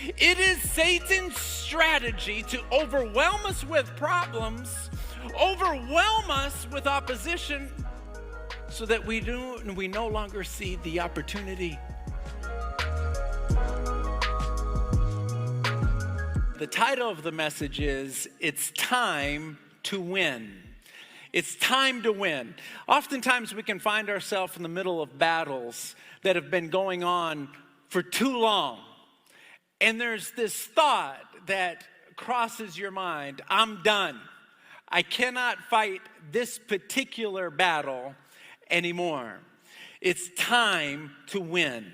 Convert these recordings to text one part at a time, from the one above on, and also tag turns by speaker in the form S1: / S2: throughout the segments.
S1: It is Satan's strategy to overwhelm us with problems, overwhelm us with opposition, so that we no longer see the opportunity. The title of the message is, It's Time to Win. It's time to win. Oftentimes we can find ourselves in the middle of battles that have been going on for too long. And there's this thought that crosses your mind, I'm done. I cannot fight this particular battle anymore. It's time to win.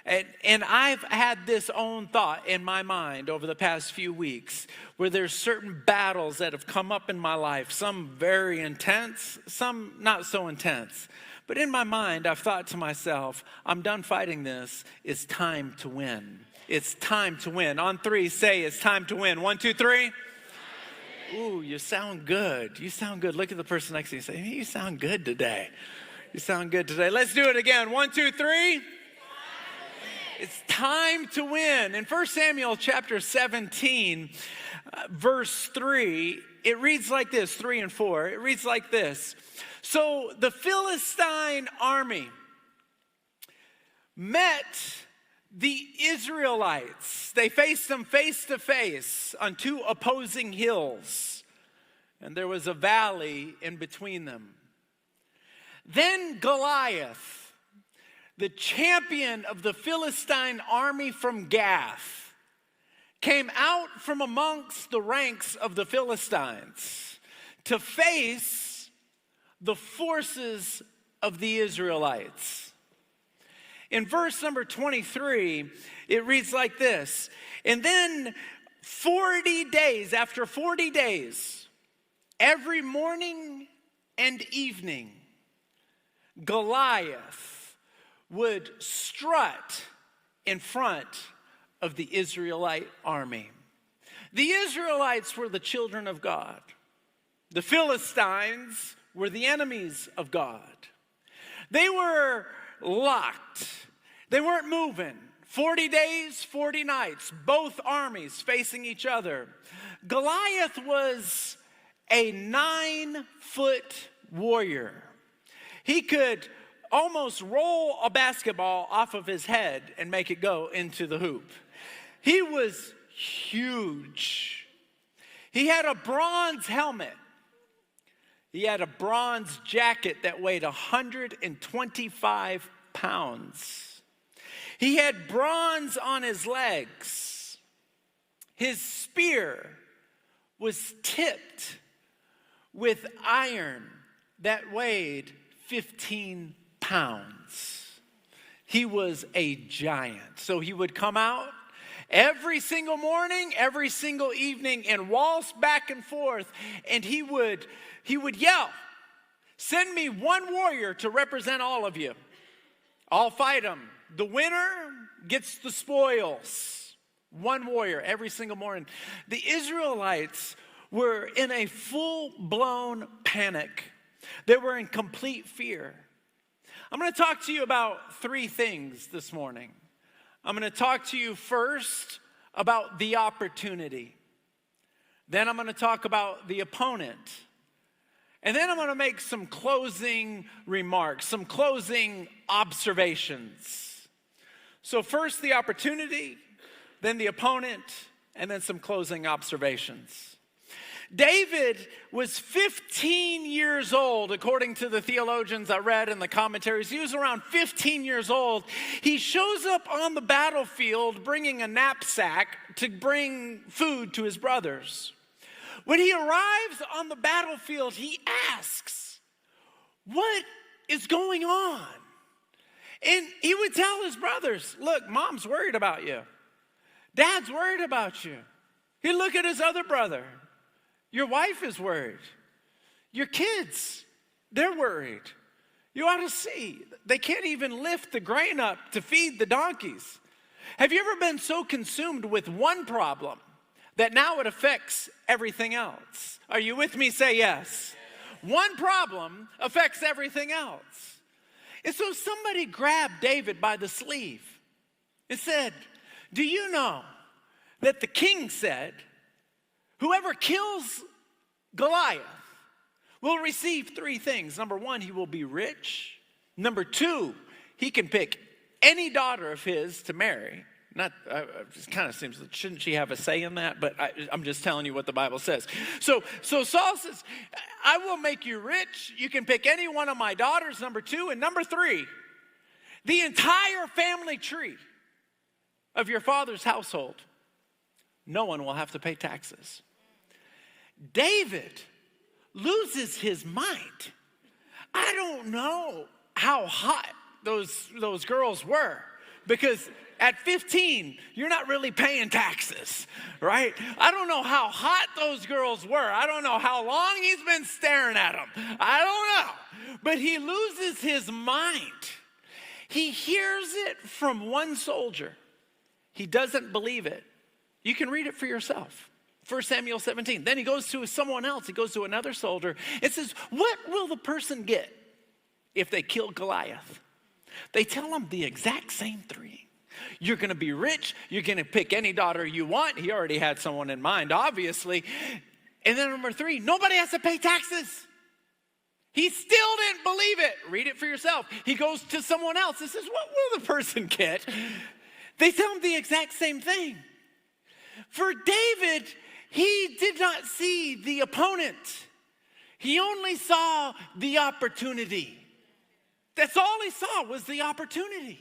S1: And I've had this own thought in my mind over the past few weeks where there's certain battles that have come up in my life, some very intense, some not so intense. But in my mind, I've thought to myself, I'm done fighting this. It's time to win. It's time to win. On three, say it's time to win. 1, 2, 3. Ooh, you sound good. You sound good. Look at the person next to you and say, hey, you sound good today. You sound good today. Let's do it again. 1, 2, 3. It's time to win. In 1 Samuel chapter 17, verse 3, it reads like this, 3 and 4. It reads like this. So the Philistine army met the Israelites. They faced them face to face on two opposing hills, and there was a valley in between them. Then Goliath, the champion of the Philistine army from Gath, came out from amongst the ranks of the Philistines to face the forces of the Israelites. In verse number 23, it reads like this. And then 40 days, after 40 days, every morning and evening, Goliath would strut in front of the Israelite army. The Israelites were the children of God. The Philistines were the enemies of God. They were locked. They weren't moving. 40 days, 40 nights, both armies facing each other. Goliath was a 9-foot warrior. He could almost roll a basketball off of his head and make it go into the hoop. He was huge. He had a bronze helmet. He had a bronze jacket that weighed 125 pounds. He had bronze on his legs. His spear was tipped with iron that weighed 15 pounds. He was a giant. So he would come out every single morning, every single evening, and waltz back and forth, and he would yell, send me one warrior to represent all of you. I'll fight him. The winner gets the spoils. One warrior every single morning. The Israelites were in a full-blown panic. They were in complete fear. I'm going to talk to you about 3 things this morning. I'm going to talk to you first about the opportunity. Then I'm going to talk about the opponent. And then I'm going to make some closing remarks, some closing observations. So first the opportunity, then the opponent, and then some closing observations. David was 15 years old, according to the theologians I read in the commentaries. He was around 15 years old. He shows up on the battlefield bringing a knapsack to bring food to his brothers. When he arrives on the battlefield, he asks, what is going on? And he would tell his brothers, look, mom's worried about you. Dad's worried about you. He'd look at his other brother. Your wife is worried. Your kids, they're worried. You ought to see, they can't even lift the grain up to feed the donkeys. Have you ever been so consumed with one problem that now it affects everything else? Are you with me? Say yes. One problem affects everything else. And so somebody grabbed David by the sleeve and said, do you know that the king said, whoever kills Goliath will receive three things. Number one, he will be rich. Number two, he can pick any daughter of his to marry. It kind of seems, shouldn't she have a say in that? But I'm just telling you what the Bible says. So Saul says, I will make you rich. You can pick any one of my daughters, number two. And number three, the entire family tree of your father's household, no one will have to pay taxes. David loses his mind. I don't know how hot those girls were, because at 15, you're not really paying taxes, right? I don't know how hot those girls were. I don't know how long he's been staring at them. I don't know. But he loses his mind. He hears it from one soldier. He doesn't believe it. You can read it for yourself. 1 Samuel 17. Then he goes to someone else. He goes to another soldier. It says, what will the person get if they kill Goliath? They tell him the exact same three. You're going to be rich. You're going to pick any daughter you want. He already had someone in mind, obviously. And then number three, nobody has to pay taxes. He still didn't believe it. Read it for yourself. He goes to someone else and says, what will the person get? They tell him the exact same thing. For David, he did not see the opponent. He only saw the opportunity. That's all he saw was the opportunity.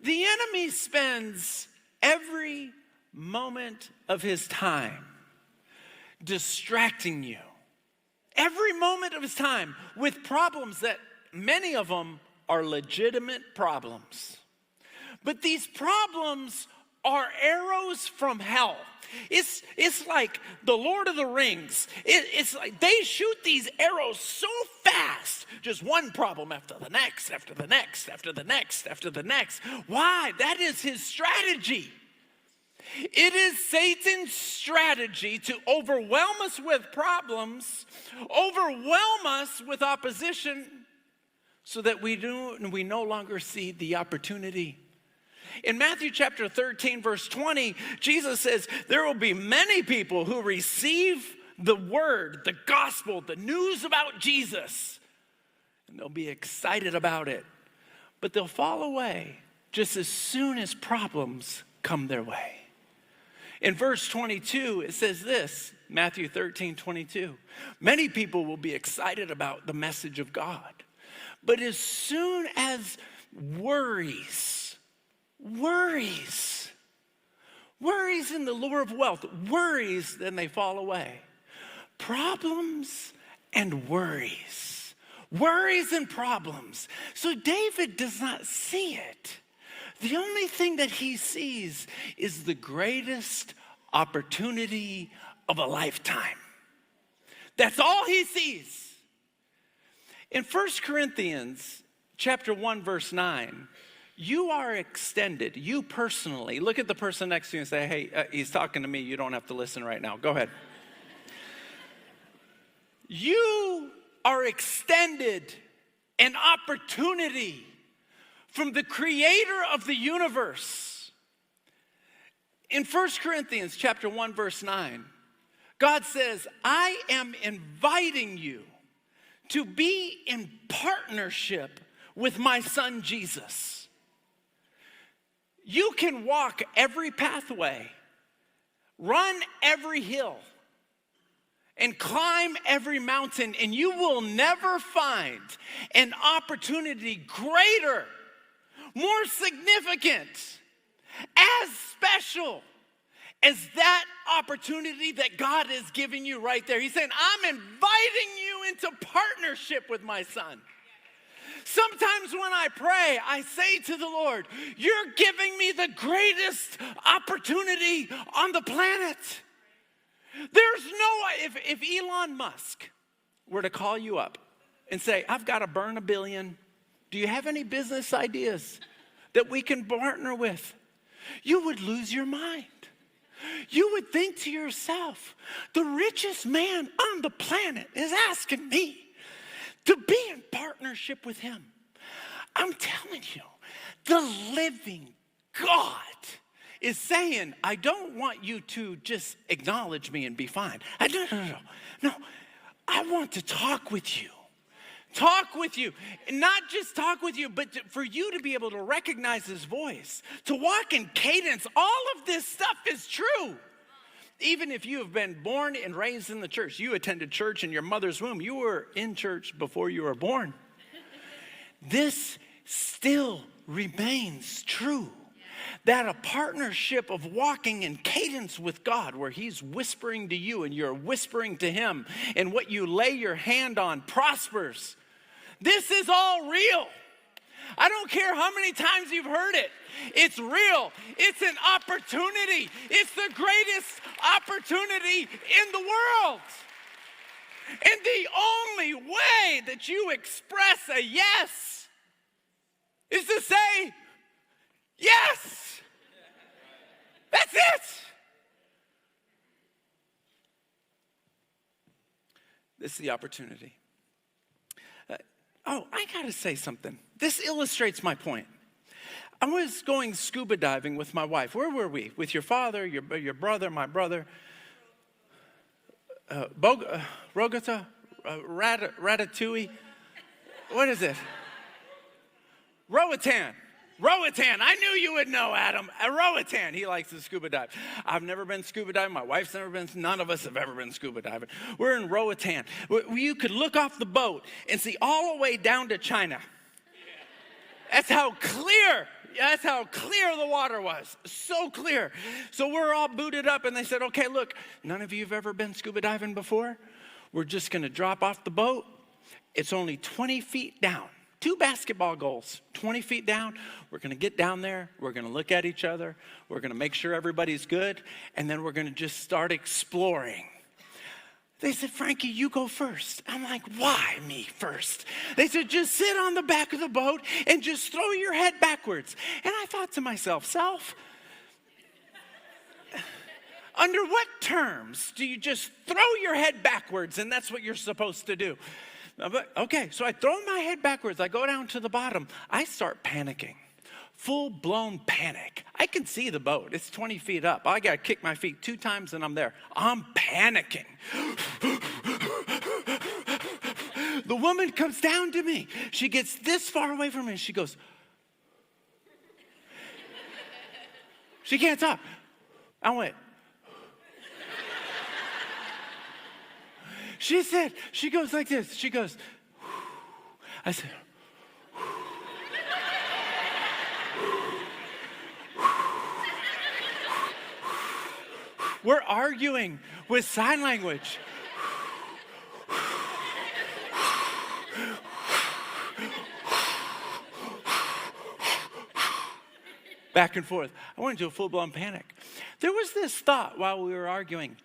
S1: The enemy spends every moment of his time distracting you. Every moment of his time with problems that many of them are legitimate problems. But these problems are arrows from hell. It's like the Lord of the Rings. It's like they shoot these arrows so fast. Just one problem after the next, after the next, after the next, after the next. Why? That is his strategy. It is Satan's strategy to overwhelm us with problems, overwhelm us with opposition, so that we no longer see the opportunity. In Matthew chapter 13, verse 20, Jesus says, there will be many people who receive the word, the gospel, the news about Jesus, and they'll be excited about it. But they'll fall away just as soon as problems come their way. In verse 22, it says this, Matthew 13, 22. Many people will be excited about the message of God. But as soon as worries in the lure of wealth, worries, then they fall away. Problems and worries and problems. So David does not see it. The only thing that he sees is the greatest opportunity of a lifetime. That's all he sees. In 1 Corinthians chapter 1, verse 9, you are extended, you personally. Look at the person next to you and say, hey, he's talking to me. You don't have to listen right now. Go ahead. You are extended an opportunity from the creator of the universe. In 1 Corinthians chapter 1, verse 9, God says, I am inviting you to be in partnership with my son Jesus. You can walk every pathway, run every hill, and climb every mountain, and you will never find an opportunity greater, more significant, as special as that opportunity that God is giving you right there. He's saying, I'm inviting you into partnership with my son. Sometimes when I pray, I say to the Lord, you're giving me the greatest opportunity on the planet. There's no, if Elon Musk were to call you up and say, I've got to burn $1 billion. Do you have any business ideas that we can partner with? You would lose your mind. You would think to yourself, the richest man on the planet is asking me to be in partnership with him. I'm telling you, the living God is saying, I don't want you to just acknowledge me and be fine. No. I want to talk with you. Talk with you. And not just talk with you, but for you to be able to recognize his voice, to walk in cadence. All of this stuff is true. Even if you have been born and raised in the church, you attended church in your mother's womb, you were in church before you were born. This still remains true. That a partnership of walking in cadence with God, where he's whispering to you and you're whispering to him, and what you lay your hand on prospers. This is all real. I don't care how many times you've heard it. It's real. It's an opportunity. It's the greatest opportunity in the world. And the only way that you express a yes is to say, yes. That's it. This is the opportunity. I got to say something. This illustrates my point. I was going scuba diving with my wife. Where were we? With your father, your brother, my brother. Rogata? Ratatouille? What is it? Roatan. I knew you would know, Adam. Roatan. He likes to scuba dive. I've never been scuba diving. My wife's never been. None of us have ever been scuba diving. We're in Roatan. You could look off the boat and see all the way down to China. That's how clear the water was. So clear. So we're all booted up, and they said, okay, look, none of you have ever been scuba diving before. We're just going to drop off the boat. It's only 20 feet down. 2 basketball goals, 20 feet down. We're going to get down there. We're going to look at each other. We're going to make sure everybody's good. And then we're going to just start exploring. They said, Frankie, you go first. I'm like, why me first? They said, just sit on the back of the boat and just throw your head backwards. And I thought to myself, under what terms do you just throw your head backwards and that's what you're supposed to do? Okay, so I throw my head backwards. I go down to the bottom. I start panicking. Full-blown panic. I can see the boat. It's 20 feet up. I got to kick my feet 2 times and I'm there. I'm panicking. The woman comes down to me. She gets this far away from me and she goes, she can't talk. I went, she goes like this. She goes, I said, we're arguing with sign language. Back and forth. I went into a full-blown panic. There was this thought while we were arguing.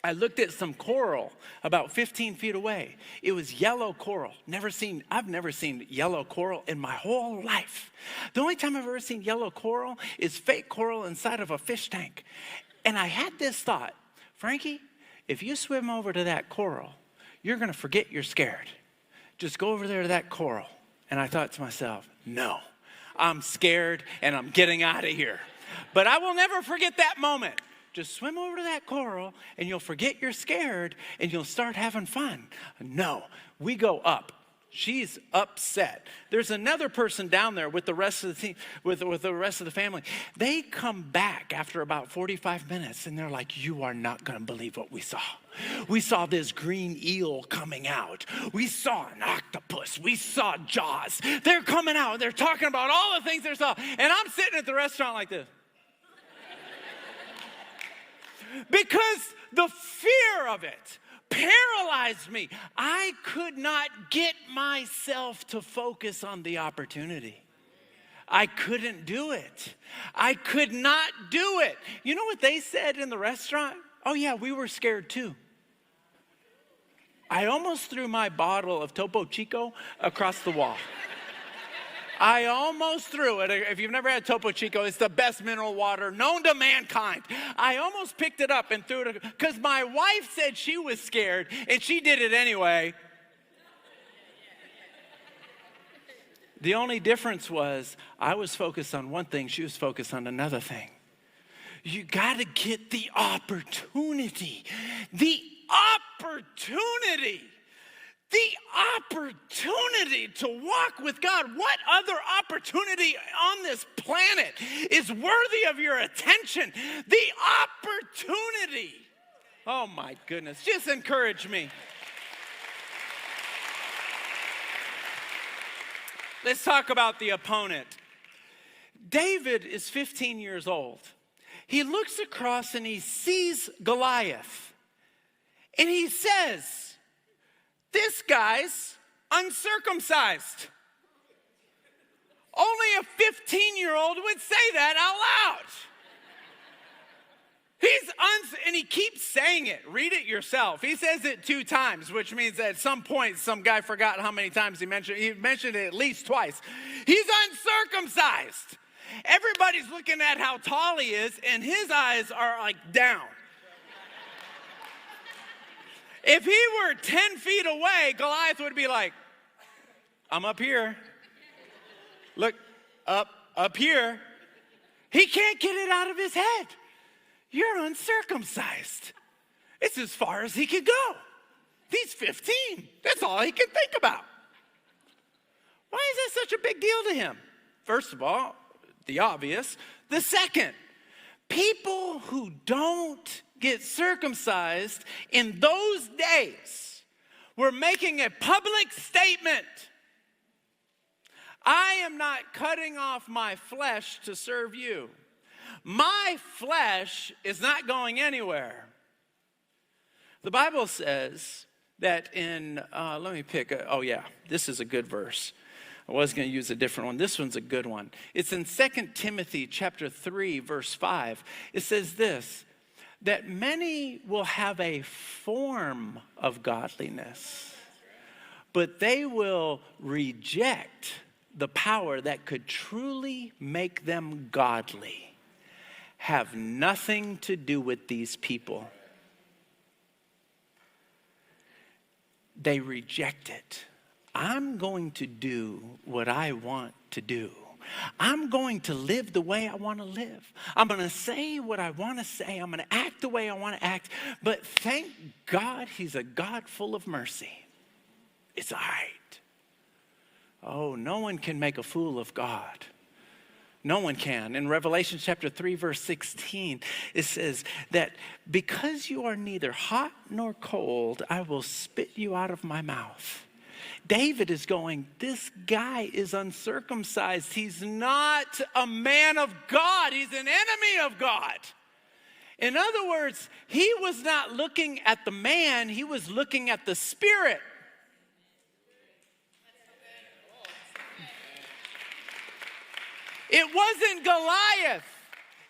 S1: I looked at some coral about 15 feet away. It was yellow coral. I've never seen yellow coral in my whole life. The only time I've ever seen yellow coral is fake coral inside of a fish tank. And I had this thought, Frankie, if you swim over to that coral, you're going to forget you're scared. Just go over there to that coral. And I thought to myself, no, I'm scared and I'm getting out of here. But I will never forget that moment. Just swim over to that coral and you'll forget you're scared and you'll start having fun. No, we go up. She's upset. There's another person down there with the rest of the team, with the rest of the family. They come back after about 45 minutes and they're like, you are not going to believe what we saw. We saw this green eel coming out. We saw an octopus. We saw jaws. They're coming out. They're talking about all the things they saw. And I'm sitting at the restaurant like this. Because the fear of it paralyzed me. I could not get myself to focus on the opportunity. I couldn't do it. I could not do it. You know what they said in the restaurant? Oh yeah, we were scared too. I almost threw my bottle of Topo Chico across the wall. I almost threw it. If you've never had Topo Chico, it's the best mineral water known to mankind. I almost picked it up and threw it because my wife said she was scared and she did it anyway. The only difference was I was focused on one thing, she was focused on another thing. You got to get the opportunity. The opportunity. The opportunity to walk with God. What other opportunity on this planet is worthy of your attention? The opportunity. Oh my goodness. Just encourage me. Let's talk about the opponent. David is 15 years old. He looks across and he sees Goliath. And he says, this guy's uncircumcised. Only a 15-year-old would say that out loud. And he keeps saying it. Read it yourself. He says it 2 times, which means that at some point, some guy forgot how many times he mentioned it. He mentioned it at least twice. He's uncircumcised. Everybody's looking at how tall he is, and his eyes are like down. If he were 10 feet away, Goliath would be like, I'm up here. Look, up here. He can't get it out of his head. You're uncircumcised. It's as far as he could go. He's 15. That's all he can think about. Why is that such a big deal to him? First of all, the obvious. The second, people who don't get circumcised in those days were making a public statement. I am not cutting off my flesh to serve you. My flesh is not going anywhere. The Bible says that in, this is a good verse. I was going to use a different one. This one's a good one. It's in 2 Timothy chapter 3, verse 5. It says this, that many will have a form of godliness, but they will reject the power that could truly make them godly. Have nothing to do with these people. They reject it. I'm going to do what I want to do. I'm going to live the way I want to live. I'm going to say what I want to say. I'm going to act the way I want to act. But thank God he's a God full of mercy. It's all right. Oh, no one can make a fool of God. No one can. In Revelation chapter 3, verse 16, it says that because you are neither hot nor cold, I will spit you out of my mouth. David is going, this guy is uncircumcised. He's not a man of God. He's an enemy of God. In other words, he was not looking at the man. He was looking at the spirit. It wasn't Goliath.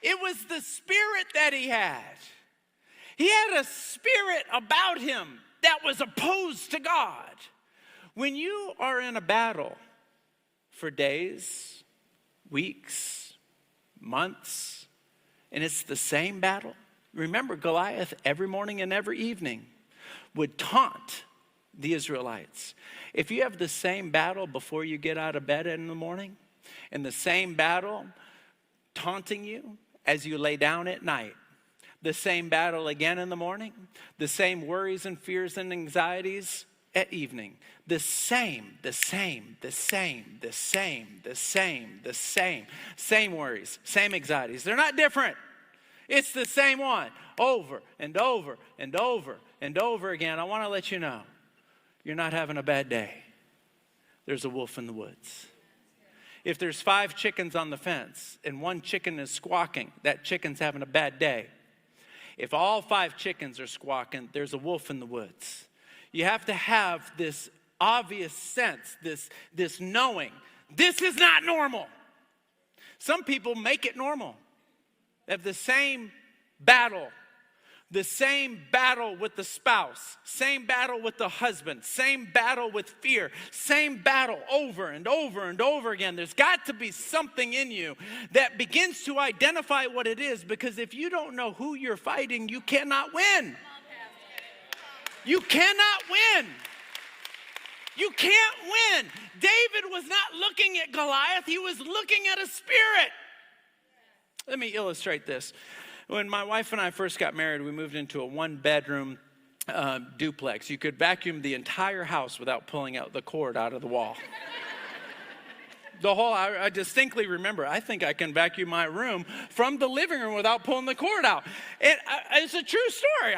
S1: It was the spirit that he had. He had a spirit about him that was opposed to God. When you are in a battle for days, weeks, months, and it's the same battle. Remember, Goliath every morning and every evening would taunt the Israelites. If you have the same battle before you get out of bed in the morning, and the same battle taunting you as you lay down at night, the same battle again in the morning, the same worries and fears and anxieties at evening, the same worries, same anxieties. They're not different. It's the same one over and over and over and over again. I want to let you know, you're not having a bad day. There's a wolf in the woods. If there's 5 chickens on the fence and 1 chicken is squawking, that chicken's having a bad day. If all 5 chickens are squawking, there's a wolf in the woods. You have to have this obvious sense, this knowing, this is not normal. Some people make it normal. They have the same battle with the spouse, same battle with the husband, same battle with fear, same battle over and over and over again. There's got to be something in you that begins to identify what it is, because if you don't know who you're fighting, you cannot win. You cannot win. You can't win. David was not looking at Goliath. He was looking at a spirit. Let me illustrate this. When my wife and I first got married, we moved into a one-bedroom duplex. You could vacuum the entire house without pulling out the cord out of the wall. I distinctly remember, I think I can vacuum my room from the living room without pulling the cord out. It's a true story.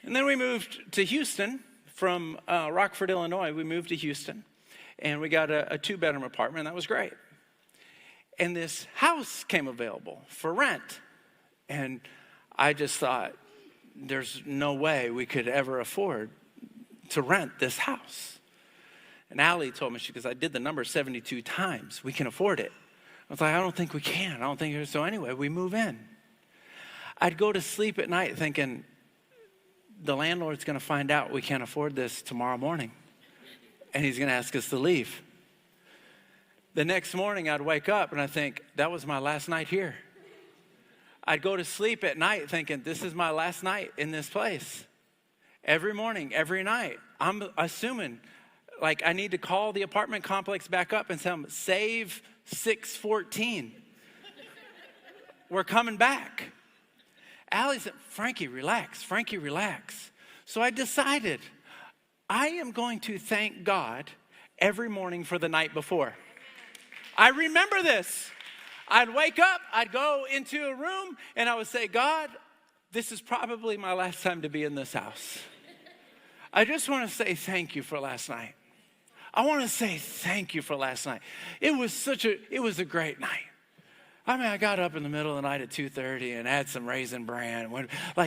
S1: And then we moved to Houston from Rockford, Illinois. We moved to Houston, and we got a 2-bedroom apartment, and that was great. And this house came available for rent. And I just thought, there's no way we could ever afford to rent this house. And Allie told me, I did the number 72 times. We can afford it. I was like, I don't think we can. I don't think so. Anyway, we move in. I'd go to sleep at night thinking, the landlord's going to find out we can't afford this tomorrow morning. And he's going to ask us to leave. The next morning, I'd wake up and I think, that was my last night here. I'd go to sleep at night thinking, this is my last night in this place. Every morning, every night, I'm assuming, like, I need to call the apartment complex back up and tell them, save 614. We're coming back. Allie said, Frankie, relax. Frankie, relax. So I decided, I am going to thank God every morning for the night before. I remember this. I'd wake up, I'd go into a room, and I would say, God, this is probably my last time to be in this house. I just want to say thank you for last night. I want to say thank you for last night. It was a great night. I mean, I got up in the middle of the night at 2:30 and had some Raisin Bran.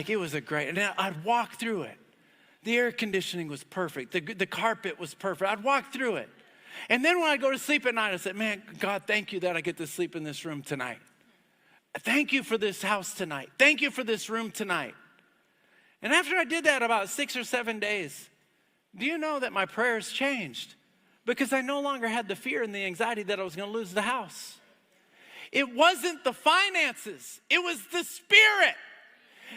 S1: It was a great, and then I'd walk through it. The air conditioning was perfect. The carpet was perfect. I'd walk through it. And then when I go to sleep at night, I said, man, God, thank you that I get to sleep in this room tonight. Thank you for this house tonight. Thank you for this room tonight. And after I did that about 6 or 7 days, do you know that my prayers changed? Because I no longer had the fear and the anxiety that I was going to lose the house. It wasn't the finances. It was the spirit.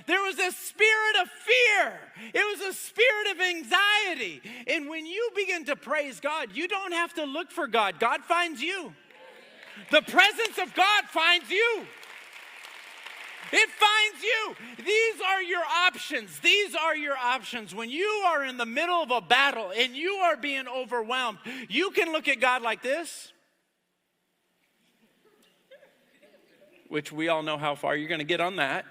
S1: There was a spirit of fear. It was a spirit of anxiety. And when you begin to praise God, you don't have to look for God. God finds you. The presence of God finds you. It finds you. These are your options. These are your options. When you are in the middle of a battle and you are being overwhelmed, you can look at God like this, which we all know how far you're going to get on that.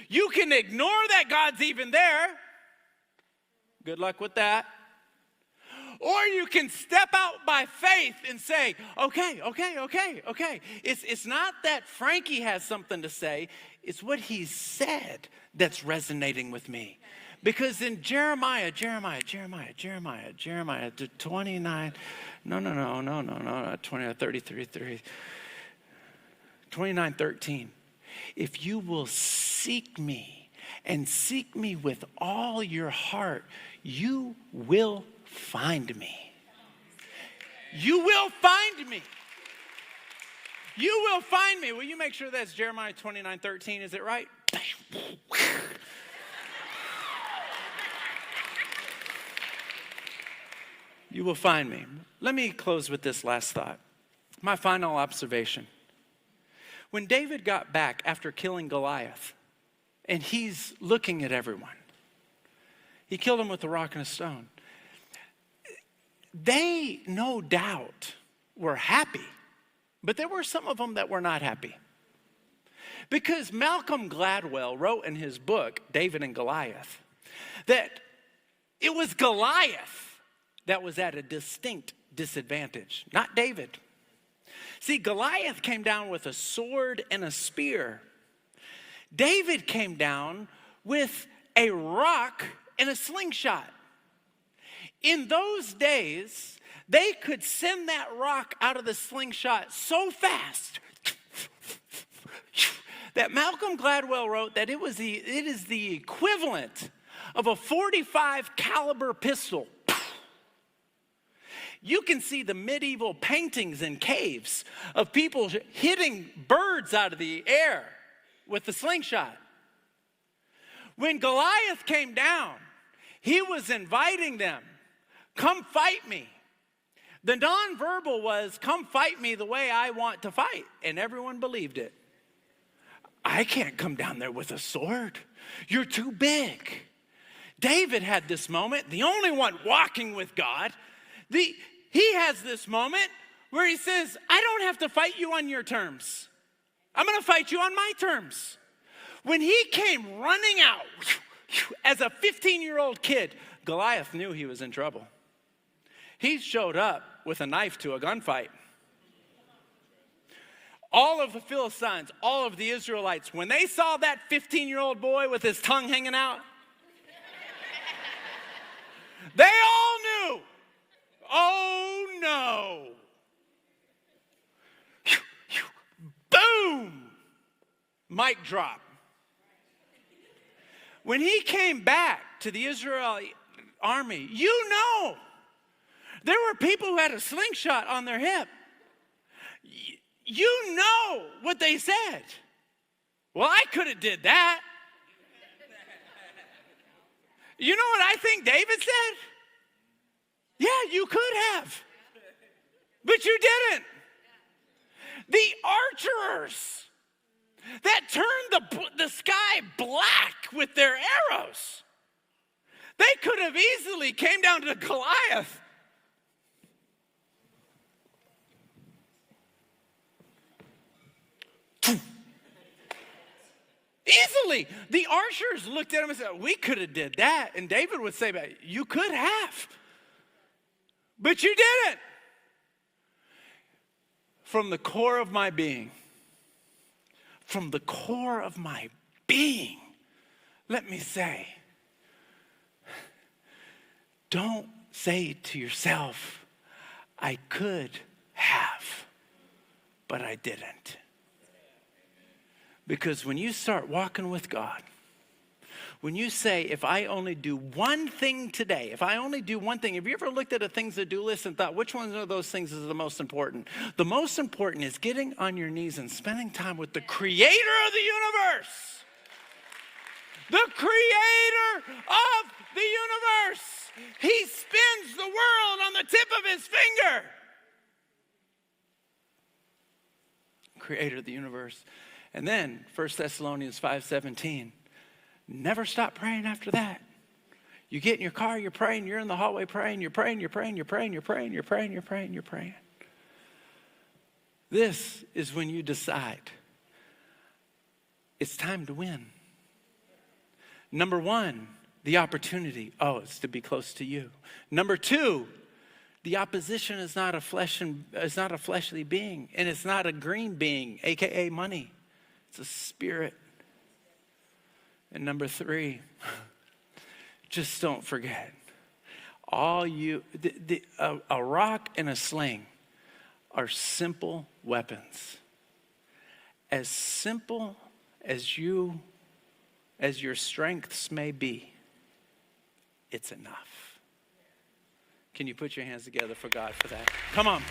S1: You can ignore that God's even there. Good luck with that. Or you can step out by faith and say, okay. It's not that Frankie has something to say. It's what he said that's resonating with me. Because in Jeremiah 29, not 29, 33, 29:13. If you will seek me and seek me with all your heart, you will find me. You will find me. You will find me. Will you make sure that's Jeremiah 29:13? Is it right? You will find me. Let me close with this last thought. My final observation. When David got back after killing Goliath, and he's looking at everyone, he killed him with a rock and a stone. They, no doubt, were happy, but there were some of them that were not happy. Because Malcolm Gladwell wrote in his book, David and Goliath, that it was Goliath that was at a distinct disadvantage, not David. See, Goliath came down with a sword and a spear. David came down with a rock and a slingshot. In those days, they could send that rock out of the slingshot so fast that Malcolm Gladwell wrote that it is the equivalent of a .45 caliber pistol. You can see the medieval paintings in caves of people hitting birds out of the air with the slingshot. When Goliath came down, he was inviting them, come fight me. The nonverbal was, come fight me the way I want to fight. And everyone believed it. I can't come down there with a sword. You're too big. David had this moment, the only one walking with God. He has this moment where he says, I don't have to fight you on your terms. I'm going to fight you on my terms. When he came running out as a 15-year-old kid, Goliath knew he was in trouble. He showed up with a knife to a gunfight. All of the Philistines, all of the Israelites, when they saw that 15-year-old boy with his tongue hanging out, they all knew, oh no. Boom! Mic drop. When he came back to the Israeli army, you know, there were people who had a slingshot on their hip. You know what they said. Well, I could have did that. You know what I think David said? Yeah, you could have. But you didn't. The archers that turned the sky black with their arrows, they could have easily came down to Goliath. Easily. The archers looked at him and said, we could have did that. And David would say, you could have. But you didn't. From the core of my being, let me say, don't say to yourself, I could have, but I didn't. Because when you start walking with God, when you say, if I only do one thing today, if I only do one thing, have you ever looked at a things to do list and thought, which one of those things is the most important? The most important is getting on your knees and spending time with the creator of the universe. The creator of the universe. He spins the world on the tip of his finger. Creator of the universe. And then 1 Thessalonians 5:17. Never stop praying after that. You get in your car, you're praying, you're in the hallway praying, you're praying. This is when you decide it's time to win. Number one, the opportunity. Oh, it's to be close to you. Number two, the opposition is not a fleshly being, and it's not a green being, aka money. It's a spirit. And number three, just don't forget, a rock and a sling are simple weapons. As simple as your strengths may be, it's enough. Can you put your hands together for God for that? Come on.